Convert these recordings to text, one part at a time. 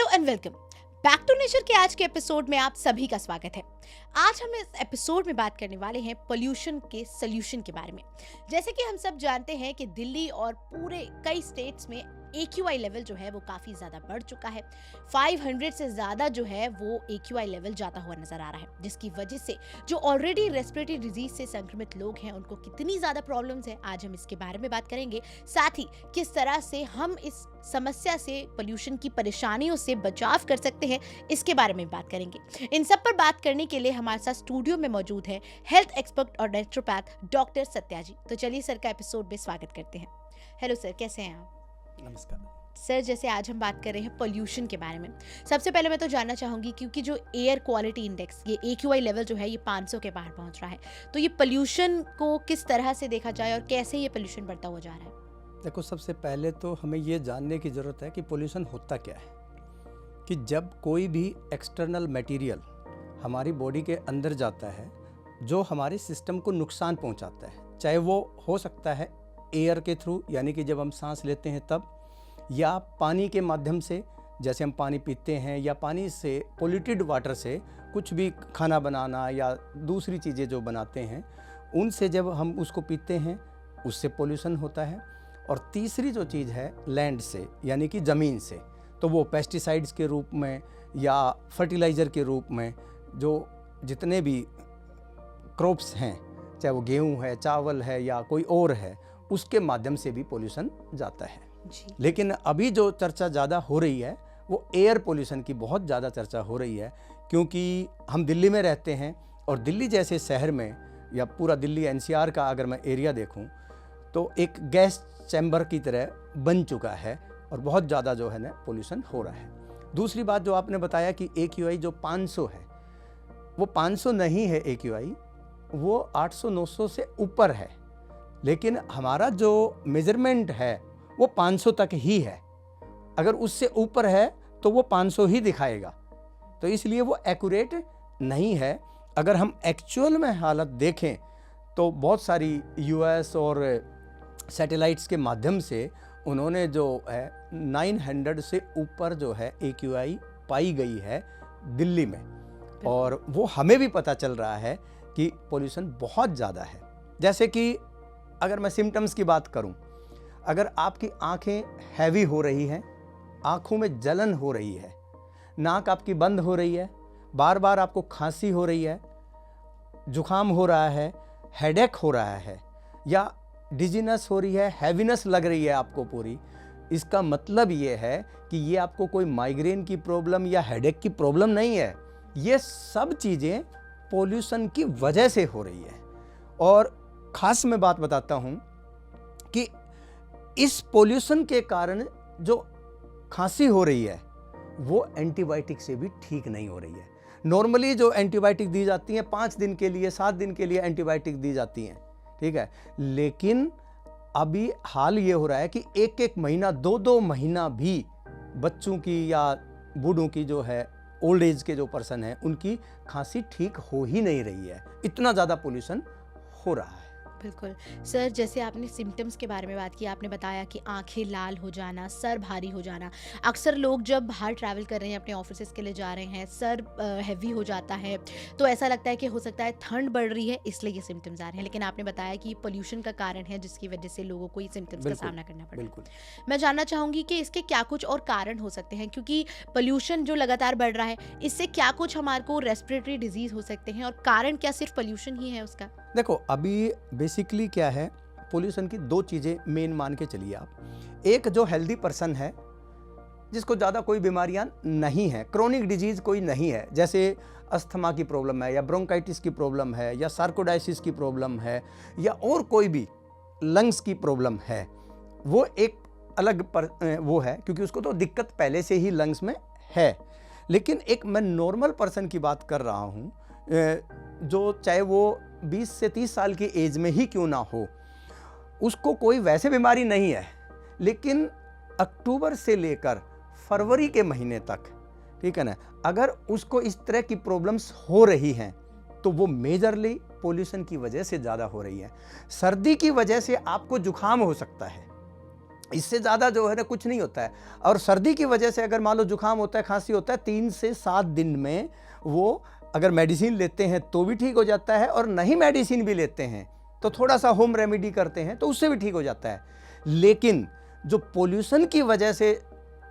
Hello and welcome back to nature के आज के एपिसोड में आप सभी का स्वागत है। आज हम इस एपिसोड में बात करने वाले हैं पोल्यूशन के सोल्यूशन के बारे में। जैसे कि हम सब जानते हैं कि दिल्ली और पूरे कई स्टेट्स में AQI लेवल जो है वो काफ़ी ज़्यादा बढ़ चुका है। 500 से ज़्यादा जो है वो AQI लेवल जाता हुआ नज़र आ रहा है, जिसकी वजह से जो ऑलरेडी रेस्पिरेटरी डिजीज से संक्रमित लोग हैं उनको कितनी ज़्यादा प्रॉब्लम्स हैं, आज हम इसके बारे में बात करेंगे। साथ ही किस तरह से हम इस समस्या से, पोल्यूशन की परेशानियों से बचाव कर सकते हैं, इसके बारे में बात करेंगे। इन सब पर बात करने के लिए हमारे साथ स्टूडियो में मौजूद है हेल्थ एक्सपर्ट और नेचुरोपैथ डॉक्टर सत्या जी। तो चलिए सर का एपिसोड में स्वागत करते हैं। हेलो सर, कैसे हैं आप? नमस्कार सर, जैसे आज हम बात कर रहे हैं पोल्यूशन के बारे में, सबसे पहले मैं तो जानना चाहूँगी क्योंकि जो एयर क्वालिटी इंडेक्स, ये AQI लेवल जो है ये 500 के बाहर पहुँच रहा है, तो ये पोल्यूशन को किस तरह से देखा जाए और कैसे ये पोल्यूशन बढ़ता हुआ जा रहा है? देखो, सबसे पहले तो हमें ये जानने की ज़रूरत है कि पोल्यूशन होता क्या है। कि जब कोई भी एक्सटर्नल मटेरियल हमारी बॉडी के अंदर जाता है जो हमारे सिस्टम को नुकसान पहुंचाता है, चाहे वो हो सकता है एयर के थ्रू, यानी कि जब हम सांस लेते हैं तब, या पानी के माध्यम से, जैसे हम पानी पीते हैं, या पानी से, पोल्यूटेड वाटर से कुछ भी खाना बनाना या दूसरी चीज़ें जो बनाते हैं उनसे जब हम उसको पीते हैं उससे पोल्यूशन होता है। और तीसरी जो चीज़ है लैंड से, यानी कि ज़मीन से, तो वो पेस्टिसाइड्स के रूप में या फर्टिलाइज़र के रूप में जो जितने भी क्रॉप्स हैं, चाहे वो गेहूँ है, चावल है या कोई और है, उसके माध्यम से भी पोल्यूशन जाता है जी। लेकिन अभी जो चर्चा ज़्यादा हो रही है वो एयर पोल्यूशन की बहुत ज़्यादा चर्चा हो रही है, क्योंकि हम दिल्ली में रहते हैं और दिल्ली जैसे शहर में, या पूरा दिल्ली NCR का अगर मैं एरिया देखूं तो एक गैस चैम्बर की तरह बन चुका है और बहुत ज़्यादा जो है ना पोल्यूशन हो रहा है। दूसरी बात जो आपने बताया कि AQI जो 500 है, वो 500 नहीं है AQI, वो 800-900 से ऊपर है, लेकिन हमारा जो मेजरमेंट है वो 500 तक ही है। अगर उससे ऊपर है तो वो 500 ही दिखाएगा, तो इसलिए वो एक्यूरेट नहीं है। अगर हम एक्चुअल में हालत देखें तो बहुत सारी US और सैटेलाइट्स के माध्यम से उन्होंने जो है 900 से ऊपर जो है AQI पाई गई है दिल्ली में, और वो हमें भी पता चल रहा है कि पोल्यूशन बहुत ज़्यादा है। जैसे कि अगर मैं सिम्टम्स की बात करूं, अगर आपकी आंखें हैवी हो रही हैं, आंखों में जलन हो रही है, नाक आपकी बंद हो रही है, बार बार आपको खांसी हो रही है, जुखाम हो रहा है, हेडेक हो रहा है, या डिजीनेस हो रही है, हैवीनेस लग रही है आपको पूरी, इसका मतलब ये है कि ये आपको कोई माइग्रेन की प्रॉब्लम या हेडेक की प्रॉब्लम नहीं है। ये सब चीज़ें पोल्यूशन की वजह से हो रही है। और ख़ास मैं बात बताता हूँ कि इस पोल्यूशन के कारण जो खांसी हो रही है वो एंटीबायोटिक से भी ठीक नहीं हो रही है। नॉर्मली जो एंटीबायोटिक दी जाती हैं 5 दिन के लिए, 7 दिन के लिए एंटीबायोटिक दी जाती हैं, ठीक है, लेकिन अभी हाल ये हो रहा है कि 1-1 महीना, 2-2 महीना भी बच्चों की या बूढ़ों की जो है, ओल्ड एज के जो पर्सन है, उनकी खांसी ठीक हो ही नहीं रही है। इतना ज़्यादा पोल्यूशन हो रहा है। बिल्कुल सर, जैसे आपने सिम्टम्स के बारे में बात की, आपने बताया कि आंखें लाल हो जाना, सर भारी हो जाना। अक्सर लोग जब बाहर ट्रैवल कर रहे हैं, अपने ऑफिस के लिए जा रहे हैं, सर हैवी हो जाता है, तो ऐसा लगता है कि हो सकता है ठंड बढ़ रही है इसलिए ये सिम्टम्स आ रहे हैं, लेकिन आपने बताया कि पोल्यूशन का कारण है जिसकी वजह से लोगों को ये सिम्टम्स का सामना करना पड़ रहा है। मैं जानना चाहूँगी कि इसके क्या कुछ और कारण हो सकते हैं, क्योंकि पोल्यूशन जो लगातार बढ़ रहा है, इससे क्या कुछ हमारे को रेस्पिरेटरी डिजीज हो सकते हैं, और कारण क्या सिर्फ पोल्यूशन ही है उसका? देखो, अभी बेसिकली क्या है, पोल्यूशन की 2 चीज़ें मेन मान के चलिए आप। एक जो हेल्दी पर्सन है, जिसको ज़्यादा कोई बीमारियां नहीं है, क्रोनिक डिजीज़ कोई नहीं है, जैसे अस्थमा की प्रॉब्लम है, या ब्रोंकाइटिस की प्रॉब्लम है, या सार्कोडाइसिस की प्रॉब्लम है, या और कोई भी लंग्स की प्रॉब्लम है, वो एक अलग वो है, क्योंकि उसको तो दिक्कत पहले से ही लंग्स में है। लेकिन एक मैं नॉर्मल पर्सन की बात कर रहा हूँ, जो चाहे वो 20 से 30 साल की एज में ही क्यों ना हो, उसको कोई वैसे बीमारी नहीं है, लेकिन अक्टूबर से लेकर फरवरी के महीने तक, ठीक है ना, अगर उसको इस तरह की प्रॉब्लम्स हो रही हैं तो वो मेजरली पोल्यूशन की वजह से ज़्यादा हो रही है। सर्दी की वजह से आपको जुखाम हो सकता है, इससे ज़्यादा जो है ना कुछ नहीं होता है। और सर्दी की वजह से अगर मान लो जुकाम होता है, खांसी होता है, 3 से 7 दिन में वो अगर मेडिसिन लेते हैं तो भी ठीक हो जाता है, और नहीं मेडिसिन भी लेते हैं तो थोड़ा सा होम रेमेडी करते हैं तो उससे भी ठीक हो जाता है। लेकिन जो पोल्यूशन की वजह से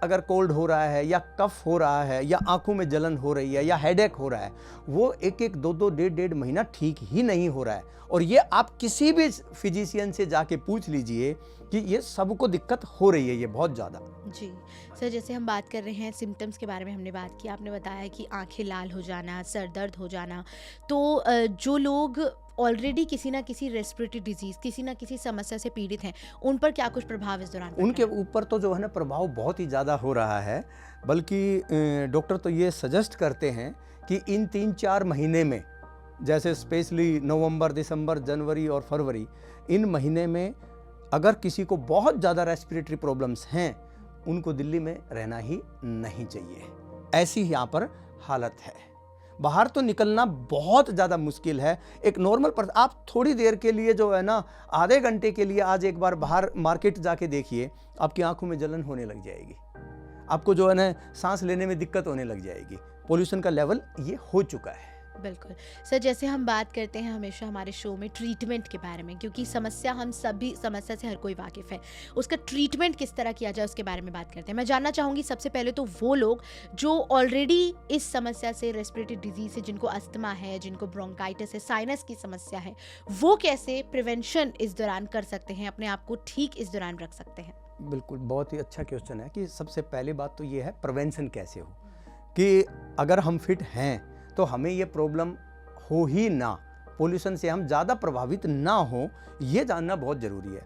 अगर कोल्ड हो रहा है या कफ हो रहा है या आंखों में जलन हो रही है या हेडेक हो रहा है, वो एक एक दो दो डेढ़ डेढ़ महीना ठीक ही नहीं हो रहा है। और ये आप किसी भी फिजिशियन से जाके पूछ लीजिए कि ये सबको दिक्कत हो रही है, ये बहुत ज़्यादा। जी सर, जैसे हम बात कर रहे हैं सिम्टम्स के बारे में, हमने बात की, आपने बताया कि आंखें लाल हो जाना, सर दर्द हो जाना, तो जो लोग ऑलरेडी किसी ना किसी रेस्पिरेटरी डिजीज, किसी ना किसी समस्या से पीड़ित हैं, उन पर क्या कुछ प्रभाव इस दौरान पड़ उनके रहा है? ऊपर तो जो है ना प्रभाव बहुत ही ज़्यादा हो रहा है। बल्कि डॉक्टर तो ये सजेस्ट करते हैं कि इन 3-4 महीने में, जैसे स्पेशली नवंबर, दिसंबर, जनवरी और फरवरी, इन महीने में अगर किसी को बहुत ज़्यादा रेस्पिरेटरी प्रॉब्लम्स हैं, उनको दिल्ली में रहना ही नहीं चाहिए। ऐसी यहाँ पर हालत है। बाहर तो निकलना बहुत ज़्यादा मुश्किल है। एक नॉर्मल पर्सन, आप थोड़ी देर के लिए जो है ना, आधे घंटे के लिए आज एक बार बाहर मार्केट जाके देखिए, आपकी आंखों में जलन होने लग जाएगी, आपको जो है ना सांस लेने में दिक्कत होने लग जाएगी। पोल्यूशन का लेवल ये हो चुका है। बिल्कुल सर, जैसे हम बात करते हैं हमेशा हमारे शो में ट्रीटमेंट के बारे में, क्योंकि समस्या, हम सभी समस्या से हर कोई वाकिफ़ है, उसका ट्रीटमेंट किस तरह किया जाए उसके बारे में बात करते हैं। मैं जानना चाहूँगी सबसे पहले तो वो लोग जो ऑलरेडी इस समस्या से, रेस्पिरेटरी डिजीज से, जिनको अस्थमा है, जिनको ब्रोंकाइटिस है, साइनस की समस्या है, वो कैसे प्रिवेंशन इस दौरान कर सकते हैं, अपने आप को ठीक इस दौरान रख सकते हैं? बिल्कुल, बहुत ही अच्छा क्वेश्चन है कि सबसे पहली बात तो ये है प्रिवेंशन कैसे हो, कि अगर हम फिट हैं तो हमें ये प्रॉब्लम हो ही ना, पोल्यूशन से हम ज़्यादा प्रभावित ना हो, ये जानना बहुत ज़रूरी है।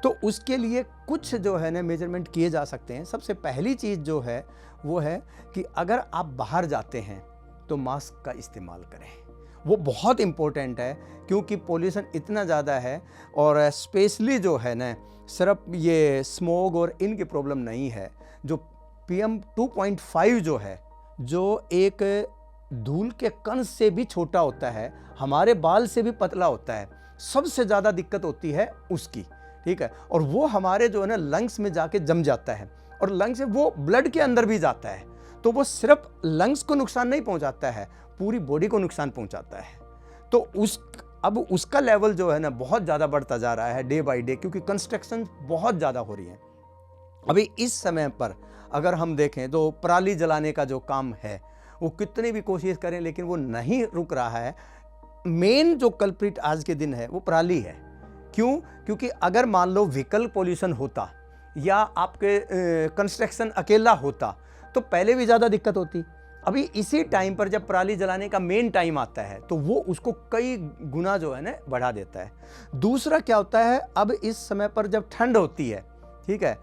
तो उसके लिए कुछ जो है ना मेजरमेंट किए जा सकते हैं। सबसे पहली चीज़ जो है वो है कि अगर आप बाहर जाते हैं तो मास्क का इस्तेमाल करें, वो बहुत इम्पोर्टेंट है, क्योंकि पोल्यूशन इतना ज़्यादा है। और स्पेशली जो है ना, सिर्फ ये स्मोग और इनकी प्रॉब्लम नहीं है, जो PM 2.5 जो है, जो एक धूल के कण से भी छोटा होता है, हमारे बाल से भी पतला होता है, सबसे ज़्यादा दिक्कत होती है उसकी, ठीक है। और वो हमारे जो है ना लंग्स में जाके जम जाता है, और लंग्स से वो ब्लड के अंदर भी जाता है, तो वो सिर्फ लंग्स को नुकसान नहीं पहुंचाता है, पूरी बॉडी को नुकसान पहुंचाता है। तो अब उसका लेवल जो है ना बहुत ज़्यादा बढ़ता जा रहा है डे बाय डे, क्योंकि कंस्ट्रक्शन बहुत ज़्यादा हो रही है। अभी इस समय पर अगर हम देखें तो पराली जलाने का जो काम है, वो कितनी भी कोशिश करें लेकिन वो नहीं रुक रहा है। मेन जो कल्प्रिट आज के दिन है वो पराली है। क्यों? क्योंकि अगर मान लो व्हीकल पोल्यूशन होता या आपके कंस्ट्रक्शन अकेला होता तो पहले भी ज़्यादा दिक्कत होती। अभी इसी टाइम पर जब पराली जलाने का मेन टाइम आता है तो वो उसको कई गुना जो है ना बढ़ा देता है। दूसरा क्या होता है, अब इस समय पर जब ठंड होती है, ठीक है,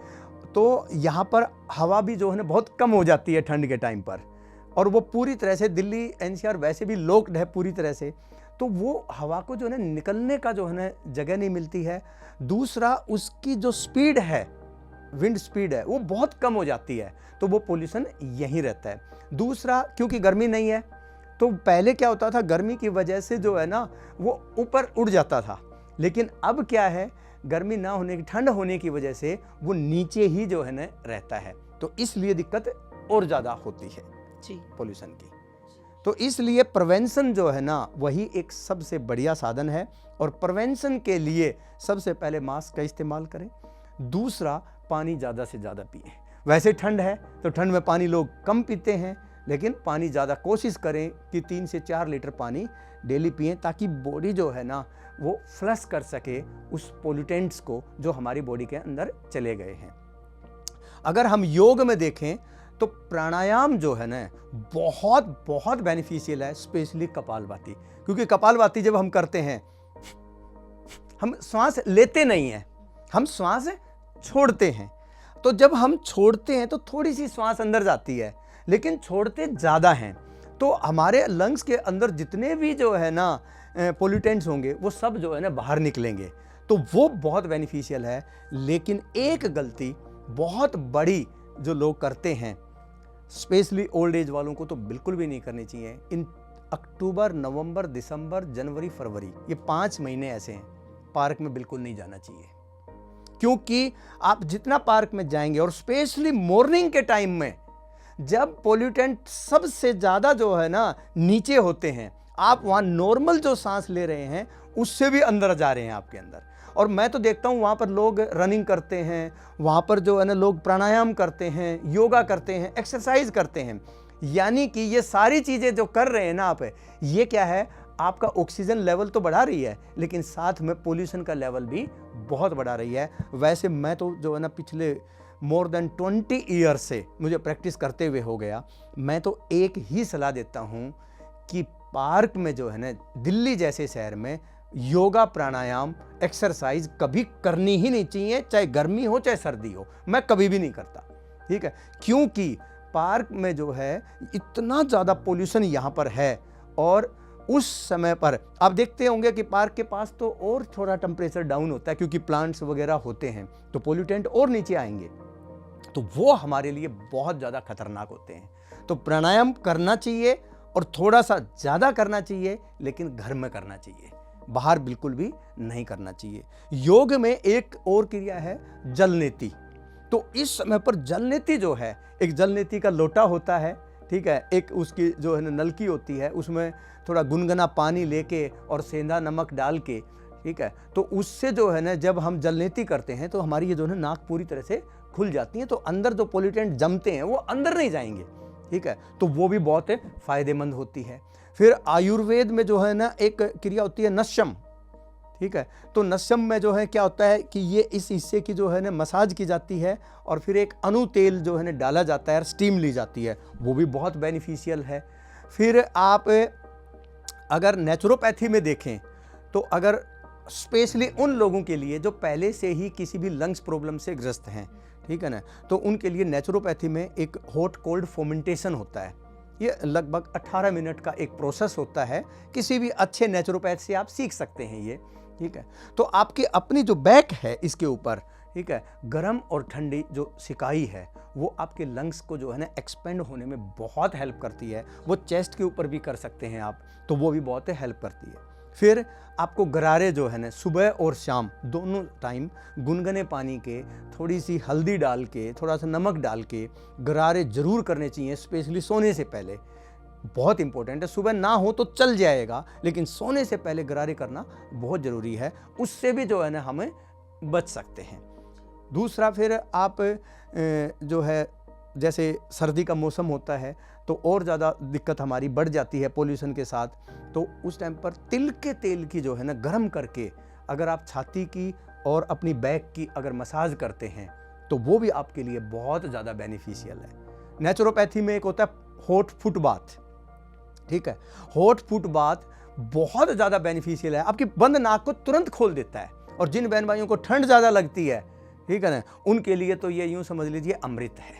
तो यहाँ पर हवा भी जो है ना बहुत कम हो जाती है ठंड के टाइम पर, और वो पूरी तरह से दिल्ली NCR वैसे भी लॉक्ड है पूरी तरह से, तो वो हवा को जो है ना निकलने का जो है ना जगह नहीं मिलती है। दूसरा उसकी जो स्पीड है, विंड स्पीड है, वो बहुत कम हो जाती है, तो वो पोल्यूशन यहीं रहता है। दूसरा, क्योंकि गर्मी नहीं है, तो पहले क्या होता था, गर्मी की वजह से जो है ना वो ऊपर उड़ जाता था, लेकिन अब क्या है, गर्मी ना होने की, ठंड होने की वजह से वो नीचे ही जो है ना रहता है, तो इसलिए दिक्कत और ज़्यादा होती है जी, पोल्यूशन की। तो इसलिए प्रिवेंशन जो है ना वही एक सबसे बढ़िया साधन है, और प्रिवेंशन के लिए सबसे पहले मास्क का इस्तेमाल करें। दूसरा, पानी ज़्यादा से ज़्यादा पिएं। वैसे ठंड है तो ठंड में पानी लोग कम पीते हैं, लेकिन पानी ज़्यादा कोशिश करें कि 3 से 4 लीटर पानी डेली पिएं, ताकि बॉडी जो है ना वो फ्लश कर सके उस पोल्यूटेंट्स को जो हमारी बॉडी के अंदर चले गए हैं। अगर हम योग में देखें तो प्राणायाम जो है ना बहुत बहुत बेनिफिशियल है, स्पेशली कपालभाति, क्योंकि कपालभाति जब हम करते हैं, हम श्वास लेते नहीं हैं, हम श्वास छोड़ते हैं। तो जब हम छोड़ते हैं तो थोड़ी सी श्वास अंदर जाती है, लेकिन छोड़ते ज़्यादा हैं, तो हमारे लंग्स के अंदर जितने भी जो है ना पोल्यूटेंट्स होंगे वो सब जो है ना बाहर निकलेंगे, तो वो बहुत बेनिफिशियल है। लेकिन एक गलती बहुत बड़ी जो लोग करते हैं, स्पेशली ओल्ड एज वालों को, तो बिल्कुल भी नहीं करनी चाहिए। इन अक्टूबर, नवंबर, दिसंबर, जनवरी, फरवरी, ये 5 महीने ऐसे हैं, पार्क में बिल्कुल नहीं जाना चाहिए। क्योंकि आप जितना पार्क में जाएंगे और स्पेशली मॉर्निंग के टाइम में जब पोल्यूटेंट सबसे ज़्यादा जो है ना नीचे होते हैं, आप वहाँ नॉर्मल जो सांस ले रहे हैं उससे भी अंदर जा रहे हैं आपके अंदर। और मैं तो देखता हूँ वहाँ पर लोग रनिंग करते हैं, वहाँ पर जो है ना लोग प्राणायाम करते हैं, योगा करते हैं, एक्सरसाइज करते हैं। यानी कि ये सारी चीज़ें जो कर रहे हैं ना आप, ये क्या है, आपका ऑक्सीजन लेवल तो बढ़ा रही है लेकिन साथ में पोल्यूशन का लेवल भी बहुत बढ़ा रही है। वैसे मैं तो जो है ना पिछले मोर देन 20 ईयर से मुझे प्रैक्टिस करते हुए हो गया, मैं तो एक ही सलाह देता हूँ कि पार्क में जो है ना दिल्ली जैसे शहर में योगा, प्राणायाम, एक्सरसाइज कभी करनी ही नहीं चाहिए, चाहे गर्मी हो चाहे सर्दी हो। मैं कभी भी नहीं करता, ठीक है, क्योंकि पार्क में जो है इतना ज़्यादा पोल्यूशन यहाँ पर है। और उस समय पर आप देखते होंगे कि पार्क के पास तो और थोड़ा टेम्परेचर डाउन होता है क्योंकि प्लांट्स वगैरह होते हैं, तो पोल्यूटेंट और नीचे आएंगे, तो वो हमारे लिए बहुत ज़्यादा खतरनाक होते हैं। तो प्राणायाम करना चाहिए और थोड़ा सा ज़्यादा करना चाहिए, लेकिन घर में करना चाहिए, बाहर बिल्कुल भी नहीं करना चाहिए। योग में एक और क्रिया है जल नीति। तो इस समय पर जल नीति जो है, एक जल नीति का लोटा होता है, ठीक है, एक उसकी जो है ना नलकी होती है, उसमें थोड़ा गुनगुना पानी लेके और सेंधा नमक डाल के, ठीक है, तो उससे जो है ना जब हम जल नीति करते हैं तो हमारी ये जो है नाक पूरी तरह से खुल जाती है, तो अंदर जो पोल्यूटेंट जमते हैं वो अंदर नहीं जाएंगे, ठीक है, तो वो भी बहुत फायदेमंद होती है। फिर आयुर्वेद में जो है ना एक क्रिया होती है नस्यम, ठीक है, तो नस्यम में जो है क्या होता है कि ये इस हिस्से की जो है ना मसाज की जाती है और फिर एक अणु तेल जो है ना डाला जाता है और स्टीम ली जाती है, वो भी बहुत बेनिफिशियल है। फिर आप अगर नेचुरोपैथी में देखें तो अगर स्पेशली उन लोगों के लिए जो पहले से ही किसी भी लंग्स प्रॉब्लम से ग्रस्त हैं, ठीक है ना, तो उनके लिए नेचुरोपैथी में एक हॉट कोल्ड फर्मेंटेशन होता है। ये लगभग 18 मिनट का एक प्रोसेस होता है, किसी भी अच्छे नेचुरोपैथ से आप सीख सकते हैं ये, ठीक है। तो आपकी अपनी जो बैक है इसके ऊपर, ठीक है, गर्म और ठंडी जो सिकाई है वो आपके लंग्स को जो है ना एक्सपेंड होने में बहुत हेल्प करती है। वो चेस्ट के ऊपर भी कर सकते हैं आप, तो वो भी बहुत हेल्प करती है। फिर आपको गरारे जो है ना सुबह और शाम दोनों टाइम गुनगुने पानी के थोड़ी सी हल्दी डाल के, थोड़ा सा नमक डाल के गरारे जरूर करने चाहिए, स्पेशली सोने से पहले। बहुत इंपॉर्टेंट है, सुबह ना हो तो चल जाएगा लेकिन सोने से पहले गरारे करना बहुत ज़रूरी है, उससे भी जो है ना हमें बच सकते हैं। दूसरा, फिर आप जो है जैसे सर्दी का मौसम होता है तो और ज़्यादा दिक्कत हमारी बढ़ जाती है पोल्यूशन के साथ, तो उस टाइम पर तिल के तेल की जो है ना गर्म करके अगर आप छाती की और अपनी बैक की अगर मसाज करते हैं तो वो भी आपके लिए बहुत ज़्यादा बेनिफिशियल है। नेचुरोपैथी में एक होता है हॉट फुट बाथ, ठीक है, हॉट फुट बाथ बहुत ज़्यादा बेनिफिशियल है, आपकी बंद नाक को तुरंत खोल देता है। और जिन बहन भाइयों को ठंड ज़्यादा लगती है, ठीक है ना, उनके लिए तो ये यूँ समझ लीजिए अमृत है।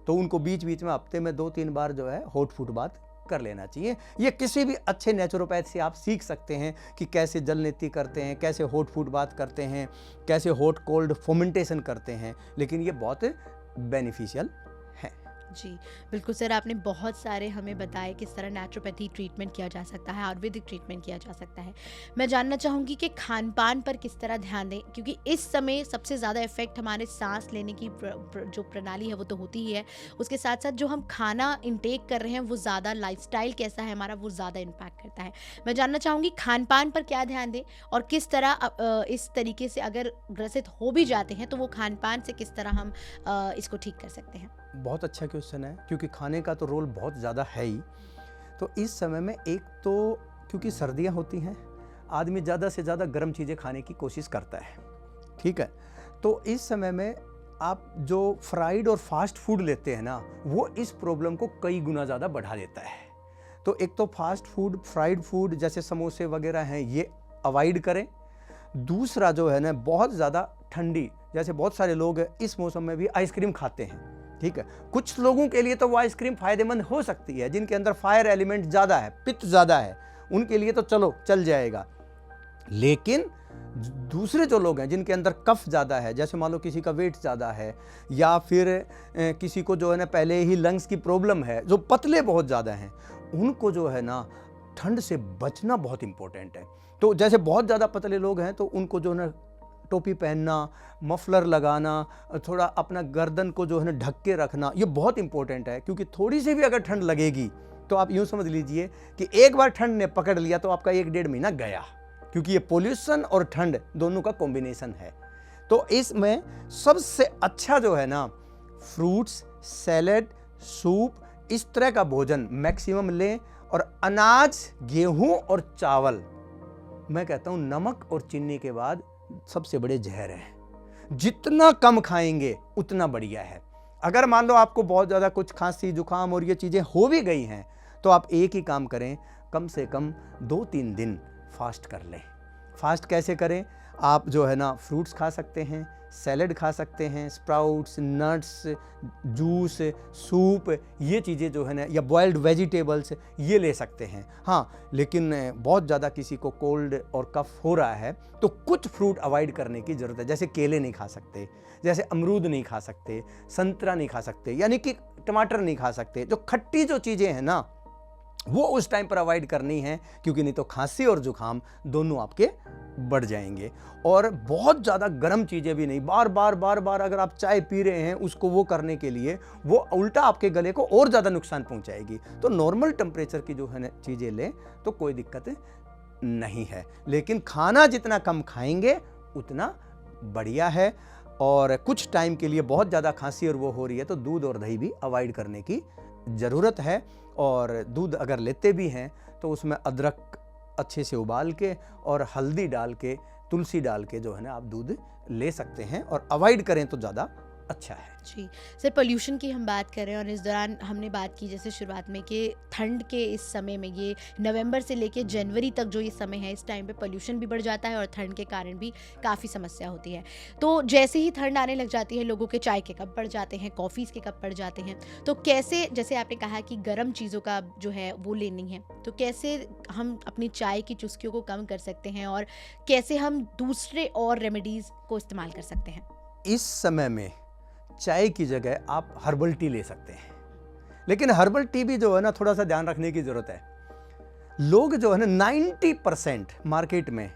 तो उनको बीच बीच में हफ्ते में 2-3 बार जो है हॉट फुट बाथ कर लेना चाहिए। ये किसी भी अच्छे नेचुरोपैथ से आप सीख सकते हैं कि कैसे जल नीति करते हैं, कैसे हॉट फुट बाथ करते हैं, कैसे हॉट कोल्ड फर्मेंटेशन करते हैं, लेकिन ये बहुत बेनिफिशियल है। जी बिल्कुल सर, आपने बहुत सारे हमें बताए किस तरह नेचुरोपैथी ट्रीटमेंट किया जा सकता है, आयुर्वेदिक ट्रीटमेंट किया जा सकता है। मैं जानना चाहूँगी कि खान पान पर किस तरह ध्यान दें, क्योंकि इस समय सबसे ज़्यादा इफेक्ट हमारे सांस लेने की जो प्रणाली है वो तो होती ही है, उसके साथ साथ जो हम खाना इंटेक कर रहे हैं वो ज़्यादा, लाइफस्टाइल कैसा है हमारा वो ज़्यादा इम्पैक्ट करता है। मैं जानना चाहूँगी खान पान पर क्या ध्यान दें और किस तरह इस तरीके से अगर ग्रसित हो भी जाते हैं तो वो खान पान से किस तरह हम इसको ठीक कर सकते हैं। बहुत अच्छा क्वेश्चन है, क्योंकि खाने का तो रोल बहुत ज़्यादा है ही। तो इस समय में एक तो क्योंकि सर्दियां होती हैं, आदमी ज़्यादा से ज़्यादा गर्म चीज़ें खाने की कोशिश करता है, ठीक है, तो इस समय में आप जो फ्राइड और फास्ट फूड लेते हैं ना, वो इस प्रॉब्लम को कई गुना ज़्यादा बढ़ा देता है। तो एक तो फास्ट फूड, फ्राइड फूड जैसे समोसे वगैरह हैं, ये अवॉइड करें। दूसरा जो है ना, बहुत ज़्यादा ठंडी, जैसे बहुत सारे लोग इस मौसम में भी आइसक्रीम खाते हैं, ठीक है, कुछ लोगों के लिए तो वो आइसक्रीम फायदेमंद हो सकती है, जिनके अंदर फायर एलिमेंट ज़्यादा है, पित्त ज़्यादा है, उनके लिए तो चलो चल जाएगा। लेकिन दूसरे जो लोग हैं जिनके अंदर कफ ज़्यादा है, जैसे मान लो किसी का वेट ज़्यादा है या फिर किसी को जो है ना पहले ही लंग्स की प्रॉब्लम है, जो पतले बहुत ज़्यादा हैं, उनको जो है ना ठंड से बचना बहुत इंपॉर्टेंट है। तो जैसे बहुत ज़्यादा पतले लोग हैं तो उनको जो है ना टोपी पहनना, मफलर लगाना, थोड़ा अपना गर्दन को जो है ना ढक के रखना, ये बहुत इंपॉर्टेंट है। क्योंकि थोड़ी सी भी अगर ठंड लगेगी तो आप यूँ समझ लीजिए कि एक बार ठंड ने पकड़ लिया तो आपका 1-1.5 महीना गया, क्योंकि ये पोल्यूशन और ठंड दोनों का कॉम्बिनेशन है। तो इसमें सबसे अच्छा जो है ना फ्रूट्स, सैलेड, सूप, इस तरह का भोजन मैक्सिमम लें। और अनाज, गेहूं और चावल, मैं कहता हूं नमक और चीनी के बाद सबसे बड़े जहर हैं। जितना कम खाएंगे उतना बढ़िया है। अगर मान लो आपको बहुत ज़्यादा कुछ खांसी जुकाम और ये चीज़ें हो भी गई हैं तो आप एक ही काम करें, कम से कम 2-3 दिन फास्ट कर लें। फास्ट कैसे करें? आप जो है ना फ्रूट्स खा सकते हैं, सैलेड खा सकते हैं, स्प्राउट्स, नट्स, जूस, सूप, ये चीज़ें जो है ना, या बॉइल्ड वेजिटेबल्स ये ले सकते हैं। हाँ, लेकिन बहुत ज़्यादा किसी को कोल्ड और कफ हो रहा है तो कुछ फ्रूट अवॉइड करने की ज़रूरत है। जैसे केले नहीं खा सकते, जैसे अमरूद नहीं खा सकते, संतरा नहीं खा सकते, यानी कि टमाटर नहीं खा सकते। जो खट्टी जो चीज़ें हैं ना वो उस टाइम पर अवॉइड करनी है, क्योंकि नहीं तो खांसी और जुकाम दोनों आपके बढ़ जाएंगे। और बहुत ज़्यादा गर्म चीज़ें भी नहीं, बार बार अगर आप चाय पी रहे हैं उसको वो करने के लिए, वो उल्टा आपके गले को और ज़्यादा नुकसान पहुंचाएगी। तो नॉर्मल टेम्परेचर की जो है ना चीज़ें लें तो कोई दिक्कत नहीं है। लेकिन खाना जितना कम खाएंगे उतना बढ़िया है। और कुछ टाइम के लिए बहुत ज़्यादा खांसी और वो हो रही है तो दूध और दही भी अवॉइड करने की ज़रूरत है। और दूध अगर लेते भी हैं तो उसमें अदरक अच्छे से उबाल के और हल्दी डाल के, तुलसी डाल के जो है ना आप दूध ले सकते हैं, और अवॉइड करें तो ज़्यादा अच्छा है। जी सर, पोल्यूशन की हम बात कर रहे हैं और इस दौरान हमने बात की जैसे शुरुआत में कि ठंड के इस समय में, ये नवंबर से लेके जनवरी तक जो ये समय है, इस टाइम पे पोल्यूशन भी बढ़ जाता है और ठंड के कारण भी काफ़ी समस्या होती है। तो जैसे ही ठंड आने लग जाती है लोगों के चाय के कप बढ़ जाते हैं, कॉफ़ीज़ के कप बढ़ जाते हैं। तो कैसे, जैसे आपने कहा कि गर्म चीज़ों का जो है वो लेनी है, तो कैसे हम अपनी चाय की चुस्कियों को कम कर सकते हैं और कैसे हम दूसरे और रेमेडीज़ को इस्तेमाल कर सकते हैं? इस समय में चाय की जगह आप हर्बल टी ले सकते हैं, लेकिन हर्बल टी भी जो है ना थोड़ा सा ध्यान रखने की ज़रूरत है। लोग जो है ना 90% मार्केट में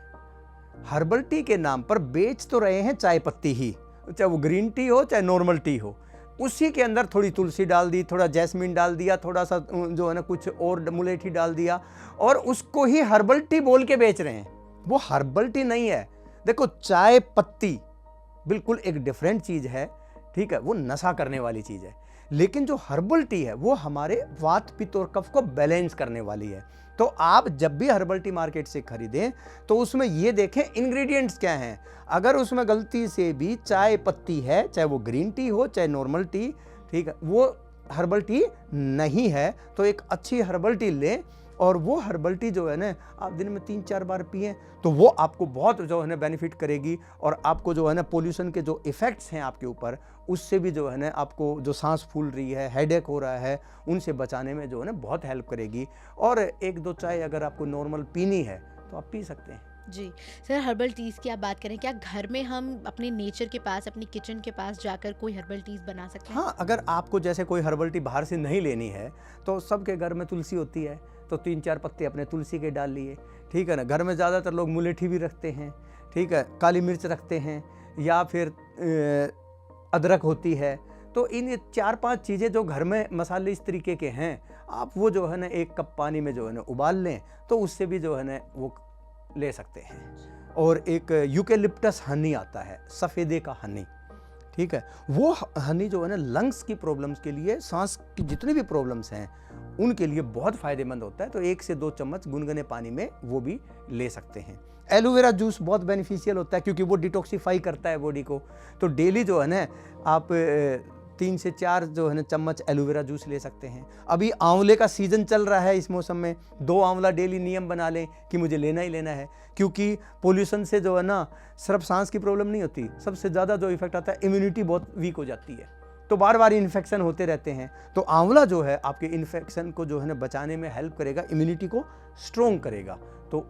हर्बल टी के नाम पर बेच तो रहे हैं चाय पत्ती ही, चाहे वो ग्रीन टी हो चाहे नॉर्मल टी हो। उसी के अंदर थोड़ी तुलसी डाल दी, थोड़ा जैस्मिन डाल दिया, थोड़ा सा जो है ना कुछ और मुलेठी डाल दिया, और उसको ही हर्बल टी बोल के बेच रहे हैं। वो हर्बल टी नहीं है। देखो, चाय पत्ती बिल्कुल एक डिफरेंट चीज़ है, ठीक है, वो नशा करने वाली चीज़ है। लेकिन जो हर्बल टी है वो हमारे वात, पित्त और कफ को बैलेंस करने वाली है। तो आप जब भी हर्बल टी मार्केट से खरीदें तो उसमें ये देखें इंग्रेडिएंट्स क्या हैं। अगर उसमें गलती से भी चाय पत्ती है, चाहे वो ग्रीन टी हो चाहे नॉर्मल टी, ठीक है, वो हर्बल टी नहीं है, तो एक अच्छी हर्बल टी लें। और वो हर्बल टी जो है ना आप दिन में 3-4 बार पिएं तो वो आपको बहुत जो है ना बेनिफिट करेगी। और आपको जो है ना पोल्यूशन के जो इफ़ेक्ट्स हैं आपके ऊपर, उससे भी जो है ना आपको जो सांस फूल रही है, हेडेक हो रहा है, उनसे बचाने में जो है ना बहुत हेल्प करेगी। और 1-2 चाय अगर आपको नॉर्मल पीनी है तो आप पी सकते हैं। जी सर, हर्बल टीज़ की आप बात करें, क्या घर में हम अपने नेचर के पास, अपनी किचन के पास जाकर कोई हर्बल टीज़ बना सकते हैं? हाँ, अगर आपको जैसे कोई हर्बल टी बाहर से नहीं लेनी है तो सबके घर में तुलसी होती है, तो 3-4 पत्ते अपने तुलसी के डाल लिए, ठीक है ना। घर में ज़्यादातर लोग मुलेठी भी रखते हैं, ठीक है, काली मिर्च रखते हैं, या फिर अदरक होती है। तो इन 4-5 चीज़ें जो घर में मसाले इस तरीके के हैं, आप वो जो है ना 1 कप पानी में जो है ना उबाल लें तो उससे भी जो है ना वो ले सकते हैं। और एक यूकेलिप्टस हनी आता है, सफ़ेदे का हनी, ठीक है, वो हनी जो है ना लंग्स की प्रॉब्लम्स के लिए, सांस की जितनी भी प्रॉब्लम्स हैं उनके लिए बहुत फ़ायदेमंद होता है। तो 1 से 2 चम्मच गुनगुने पानी में वो भी ले सकते हैं। एलोवेरा जूस बहुत बेनिफिशियल होता है क्योंकि वो डिटॉक्सिफाई करता है बॉडी को। तो डेली जो है ना आप 3 से 4 जो है ना चम्मच एलोवेरा जूस ले सकते हैं। अभी आंवले का सीज़न चल रहा है, इस मौसम में 2 आंवला डेली नियम बना लें कि मुझे लेना ही लेना है। क्योंकि पोल्यूशन से जो है ना सिर्फ सांस की प्रॉब्लम नहीं होती, सबसे ज़्यादा जो इफेक्ट आता है, इम्यूनिटी बहुत वीक हो जाती है, तो बार बार इन्फेक्शन होते रहते हैं। तो आंवला जो है आपके इन्फेक्शन को जो है ना बचाने में हेल्प करेगा, इम्यूनिटी को स्ट्रॉन्ग करेगा। तो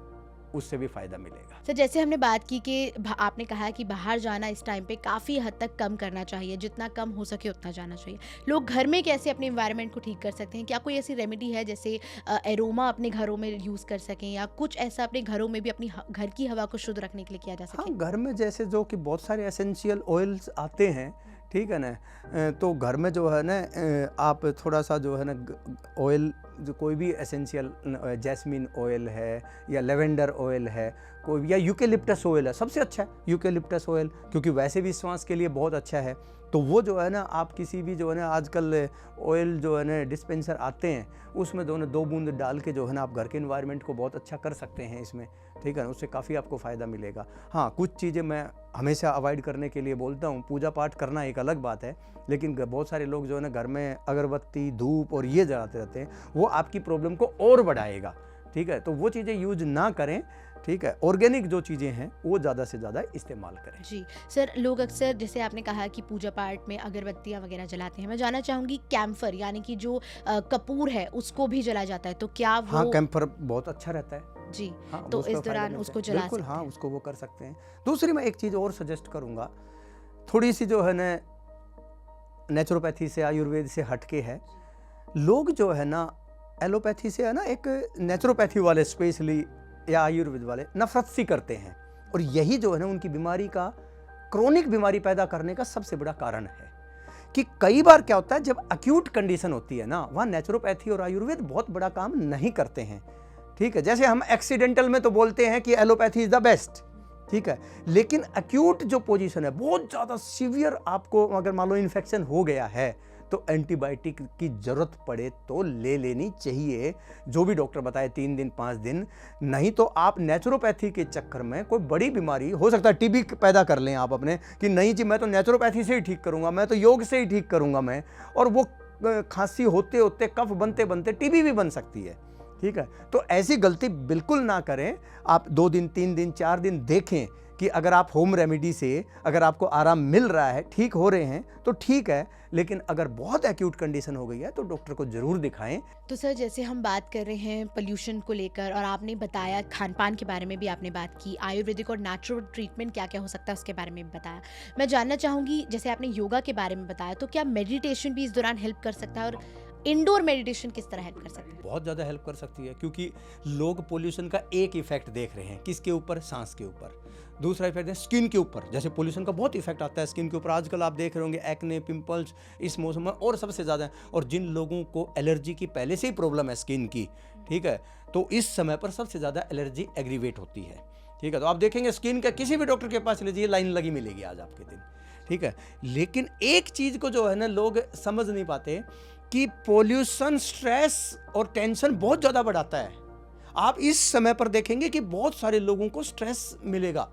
उससे भी फ़ायदा मिलेगा। सर जैसे हमने बात की कि आपने कहा कि बाहर जाना इस टाइम पे काफ़ी हद तक कम करना चाहिए, जितना कम हो सके उतना जाना चाहिए। लोग घर में कैसे अपने एनवायरनमेंट को ठीक कर सकते हैं? क्या कोई ऐसी रेमेडी है जैसे एरोमा अपने घरों में यूज़ कर सकें, या कुछ ऐसा अपने घरों में भी अपनी घर की हवा को शुद्ध रखने के लिए किया जा हाँ, सके? घर में जैसे जो कि बहुत सारे एसेंशियल ऑयल्स आते हैं, ठीक है ना, तो घर में जो है ना आप थोड़ा सा जो है ना ऑयल, जो कोई भी एसेंशियल जैस्मिन ऑयल है या लेवेंडर ऑयल है, कोई या यूकेलिप्टस ऑयल है, सबसे अच्छा है यूकेलिप्टस ऑयल, क्योंकि वैसे भी श्वास के लिए बहुत अच्छा है। तो वो जो है ना आप किसी भी जो है ना आजकल ऑयल जो है ना डिस्पेंसर आते हैं, उसमें दो बूंद डाल के जो है ना आप घर के एनवायरनमेंट को बहुत अच्छा कर सकते हैं इसमें, ठीक है ना, उससे काफ़ी आपको फ़ायदा मिलेगा। हाँ, कुछ चीज़ें मैं हमेशा अवॉइड करने के लिए बोलता हूँ। पूजा पाठ करना एक अलग बात है, लेकिन बहुत सारे लोग जो है ना घर में अगरबत्ती, धूप और ये जलाते रहते हैं, वो आपकी प्रॉब्लम को और बढ़ाएगा, ठीक है। तो वो चीज़ें यूज ना करें, ठीक है। ऑर्गेनिक जो चीज़ें हैं वो ज़्यादा से ज़्यादा इस्तेमाल करें। जी सर, लोग अक्सर जैसे आपने कहा कि पूजा पाठ में अगरबत्तियाँ वगैरह जलाते हैं, मैं जानना चाहूँगी कैम्फर यानी कि जो कपूर है उसको भी जलाया जाता है, तो क्या वो? हाँ, कैम्फर बहुत अच्छा रहता है जी। हाँ, तो उसका इस फ़ायदा दौरान मिलता उसको है। जला बिल्कुल, सकते हाँ, हैं। उसको वो कर सकते हैं। दूसरी मैं एक चीज़ और सजेस्ट करूँगा, थोड़ी सी जो है ना नेचुरोपैथी से, आयुर्वेद से हटके है। लोग जो है ना एलोपैथी से है ना एक नेचुरोपैथी वाले स्पेशली या आयुर्वेद वाले नफरत सी करते हैं, और यही जो है ना उनकी बीमारी का, क्रोनिक बीमारी पैदा करने का सबसे बड़ा कारण है। कि कई बार क्या होता है, जब अक्यूट कंडीशन होती है ना, वहाँ नेचुरोपैथी और आयुर्वेद बहुत बड़ा काम नहीं करते हैं, ठीक है। जैसे हम एक्सीडेंटल में तो बोलते हैं कि एलोपैथी इज द बेस्ट, ठीक है, लेकिन अक्यूट जो पोजीशन है, बहुत ज़्यादा सीवियर, आपको अगर मान लो इन्फेक्शन हो गया है, तो एंटीबायोटिक की ज़रूरत पड़े तो ले लेनी चाहिए, जो भी डॉक्टर बताए, 3 दिन 5 दिन। नहीं तो आप नेचुरोपैथी के चक्कर में कोई बड़ी बीमारी, हो सकता है टीबी पैदा कर लें आप अपने, कि नहीं जी मैं तो नेचुरोपैथी से ही ठीक करूंगा, मैं तो योग से ही ठीक करूंगा मैं, और वो खांसी होते होते, कफ बनते बनते टीबी भी बन सकती है, ठीक है। तो ऐसी गलती बिल्कुल ना करें। आप 2 दिन 3 दिन 4 दिन देखें कि अगर आप होम रेमेडी से अगर आपको आराम मिल रहा है, ठीक हो रहे हैं, तो ठीक है, लेकिन अगर बहुत एक्यूट कंडीशन हो गई है तो डॉक्टर को जरूर दिखाएं। तो सर जैसे हम बात कर रहे हैं पोल्यूशन को लेकर, और आपने बताया खान पान के बारे में भी आपने बात की, आयुर्वेदिक और नेचुरल ट्रीटमेंट क्या क्या हो सकता है उसके बारे में भी बताया। मैं जानना चाहूँगी, जैसे आपने योगा के बारे में बताया, तो क्या मेडिटेशन भी इस दौरान हेल्प कर सकता है, और इंडोर मेडिटेशन किस तरह हेल्प कर सकता है? बहुत ज़्यादा हेल्प कर सकती है, क्योंकि लोग पोल्यूशन का एक इफेक्ट देख रहे हैं, किसके ऊपर? सांस के ऊपर। दूसरा इफेक्ट है स्किन के ऊपर, जैसे पोल्यूशन का बहुत इफेक्ट आता है स्किन के ऊपर। आजकल आप देख रहे होंगे एक्ने, पिंपल्स इस मौसम में और सबसे ज़्यादा है, और जिन लोगों को एलर्जी की पहले से ही प्रॉब्लम है स्किन की, ठीक है, तो इस समय पर सबसे ज़्यादा एलर्जी एग्रीवेट होती है, ठीक है। तो आप देखेंगे स्किन का किसी भी डॉक्टर के पास लीजिए, लाइन लगी मिलेगी आज आपके दिन, ठीक है। लेकिन एक चीज़ को जो है ना लोग समझ नहीं पाते कि पोल्यूशन स्ट्रेस और टेंशन बहुत ज़्यादा बढ़ाता है। आप इस समय पर देखेंगे कि बहुत सारे लोगों को स्ट्रेस मिलेगा,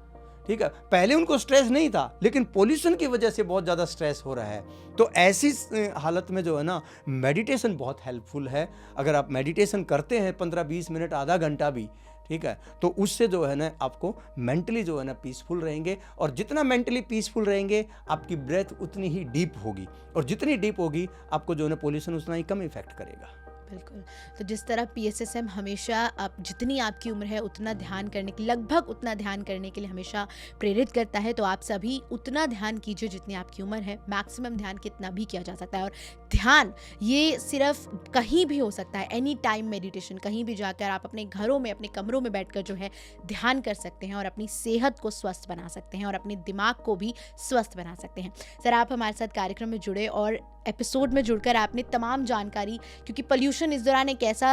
ठीक है। पहले उनको स्ट्रेस नहीं था, लेकिन पोल्यूशन की वजह से बहुत ज़्यादा स्ट्रेस हो रहा है। तो ऐसी हालत में जो है ना मेडिटेशन बहुत हेल्पफुल है। अगर आप मेडिटेशन करते हैं 15-20 मिनट, आधा घंटा भी, ठीक है, तो उससे जो है ना आपको मेंटली जो है ना पीसफुल रहेंगे, और जितना मेंटली पीसफुल रहेंगे आपकी ब्रेथ उतनी ही डीप होगी, और जितनी डीप होगी आपको जो है ना पोल्यूशन उतना ही कम इफेक्ट करेगा। बिल्कुल। तो जिस तरह पीएसएसएम हमेशा आप जितनी आपकी उम्र है उतना ध्यान करने के, लगभग उतना ध्यान करने के लिए हमेशा प्रेरित करता है, तो आप सभी उतना ध्यान कीजिए जितनी आपकी उम्र है। मैक्सिमम ध्यान कितना भी किया जा सकता है, और ध्यान ये सिर्फ कहीं भी हो सकता है, एनी टाइम मेडिटेशन, कहीं भी जाकर आप अपने घरों में, अपने कमरों में बैठकर जो है ध्यान कर सकते हैं, और अपनी सेहत को स्वस्थ बना सकते हैं, और अपने दिमाग को भी स्वस्थ बना सकते हैं। सर आप हमारे साथ कार्यक्रम में जुड़े, और एपिसोड में जुड़कर आपने तमाम जानकारी, क्योंकि पोल्यूशन इस दौरान एक ऐसा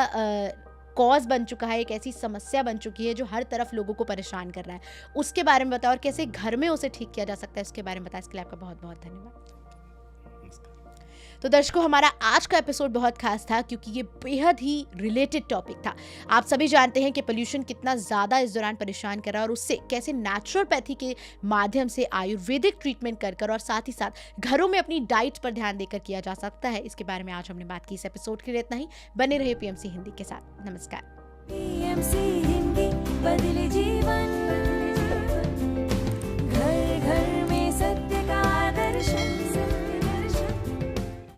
कॉज बन चुका है, एक ऐसी समस्या बन चुकी है जो हर तरफ लोगों को परेशान कर रहा है, उसके बारे में बताओ, और कैसे घर में उसे ठीक किया जा सकता है उसके बारे में बताया। इसके लिए आपका बहुत बहुत धन्यवाद। तो दर्शकों, हमारा आज का एपिसोड बहुत खास था, क्योंकि ये बेहद ही रिलेटेड टॉपिक था। आप सभी जानते हैं कि पोल्यूशन कितना ज़्यादा इस दौरान परेशान कर रहा है, और उससे कैसे नेचुरोपैथी के माध्यम से आयुर्वेदिक ट्रीटमेंट कर और साथ ही साथ घरों में अपनी डाइट पर ध्यान देकर किया जा सकता है। इसके बारे में आज हमने बात की। इस एपिसोड के लिए इतना ही। बने रहिए पीएमसी हिंदी के साथ। नमस्कार। पीएमसी हिंदी, बदले जीवन।